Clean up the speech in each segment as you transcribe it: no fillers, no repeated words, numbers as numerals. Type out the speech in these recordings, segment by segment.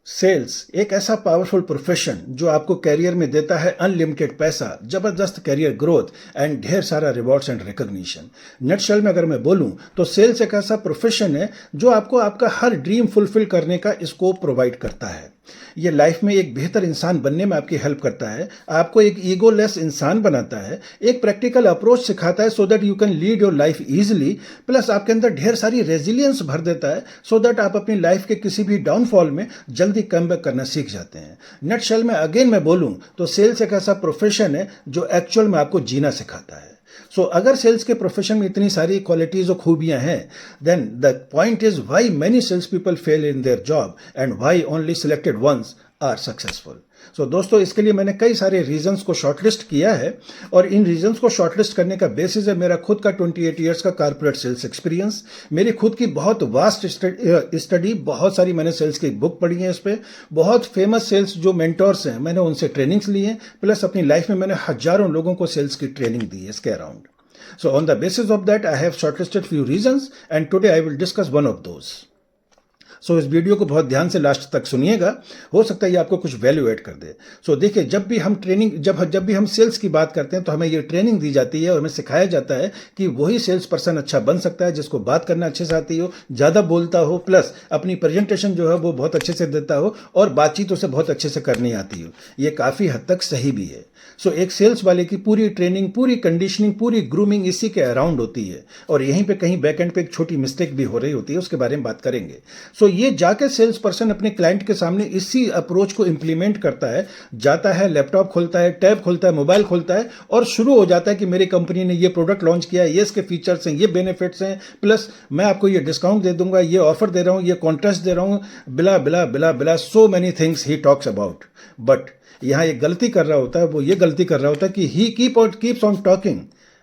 Sales एक ऐसा powerful profession जो आपको कैरियर में देता है अनलिमिटेड पैसा, जबरदस्त कैरियर ग्रोथ एंड ढेर सारा रिवॉर्ड्स एंड रिकॉग्निशन। नटशेल में अगर मैं बोलूं तो सेल्स एक ऐसा प्रोफेशन है जो आपको आपका हर ड्रीम फुलफिल करने का स्कोप प्रोवाइड करता है। ये लाइफ में एक बेहतर इंसान बनने में आपकी हेल्प करता है, आपको एक ईगोलेस इंसान बनाता है, एक प्रैक्टिकल अप्रोच सिखाता है so that you can lead your life easily, plus आपके अंदर ढेर सारी रेजिलियंस भर देता है सो दैट आप अपनी लाइफ के किसी भी डाउनफॉल में जल्दी कमबैक करना सीख जाते हैं। नटशेल में अगेन मैं बोलूं तो सेल्स एक ऐसा प्रोफेशन है जो एक्चुअल में आपको जीना सिखाता है। अगर सेल्स के प्रोफेशन में इतनी सारी क्वालिटीज और खूबियां हैं, then the point is why many sales people fail in their job and why only selected ones are successful. दोस्तों, इसके लिए मैंने कई सारे रीजंस को शॉर्टलिस्ट किया है और इन रीजंस को शॉर्टलिस्ट करने का बेसिस है मेरा खुद का 28 इयर्स का कॉर्पोरेट सेल्स एक्सपीरियंस, मेरी खुद की बहुत वास्ट स्टडी, बहुत सारी मैंने सेल्स की बुक पढ़ी है, इस पे बहुत फेमस सेल्स जो मेंटोर्स हैं मैंने उनसे ट्रेनिंग्स ली हैं, प्लस अपनी लाइफ में मैंने हजारों लोगों को सेल्स की ट्रेनिंग दी है इसके around. So on the basis of that, I have shortlisted few reasons and today I will discuss one of those. इस वीडियो को बहुत ध्यान से लास्ट तक सुनिएगा, हो सकता है ये आपको कुछ वैल्यू ऐड कर दे। देखिए, जब भी हम ट्रेनिंग जब भी हम सेल्स की बात करते हैं तो हमें ये ट्रेनिंग दी जाती है और हमें सिखाया जाता है कि वही सेल्स पर्सन अच्छा बन सकता है जिसको बात करना अच्छे से आती हो, ज़्यादा बोलता हो, प्लस अपनी प्रेजेंटेशन जो है वो बहुत अच्छे से देता हो और बातचीत उसे बहुत अच्छे से करनी आती हो। ये काफ़ी हद तक सही भी है। एक सेल्स वाले की पूरी ट्रेनिंग, पूरी कंडीशनिंग, पूरी ग्रूमिंग इसी के अराउंड होती है और यहीं पे कहीं बैक एंड पे एक छोटी मिस्टेक भी हो रही होती है, उसके बारे में बात करेंगे। ये जाके सेल्स पर्सन अपने क्लाइंट के सामने इसी अप्रोच को इंप्लीमेंट करता है, जाता है, लैपटॉप खोलता है, टैब खोलता है, मोबाइल खोलता है और शुरू हो जाता है कि मेरी कंपनी ने ये प्रोडक्ट लॉन्च किया है, ये इसके फीचर्स हैं, ये बेनिफिट्स हैं, प्लस मैं आपको ये डिस्काउंट दे दूंगा, ये ऑफर दे रहा हूं, ये कॉन्टेस्ट दे रहा हूं, बिला बिला बिला बिला, so many things he talks about. But यहां एक गलती कर रहा होता है, वो ये गलती कर रहा होता है कि he keeps on talking,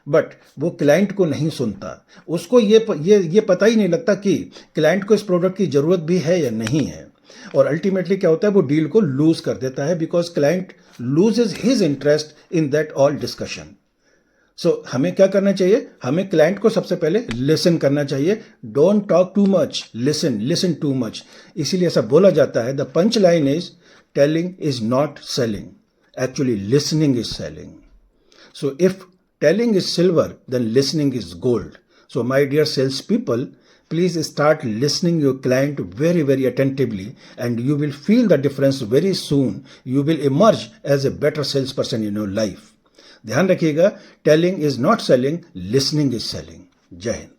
but वो क्लाइंट को नहीं सुनता। उसको ये पता ही नहीं लगता कि क्लाइंट को इस प्रोडक्ट की जरूरत भी है या नहीं है, और अल्टीमेटली क्या होता है, वो डील को लूज कर देता है because client loses his interest in that all discussion. हमें क्या करना चाहिए, हमें क्लाइंट को सबसे पहले लिसन करना चाहिए। Don't talk too much, listen too much. इसीलिए ऐसा बोला जाता है, the punch line is telling is not selling, actually listening is selling. If telling is silver, then listening is gold. My dear salespeople, please start listening your client very, very attentively and you will feel the difference very soon. You will emerge as a better salesperson in your life. ध्यान रखिएगा, telling is not selling, listening is selling. जय हिंद।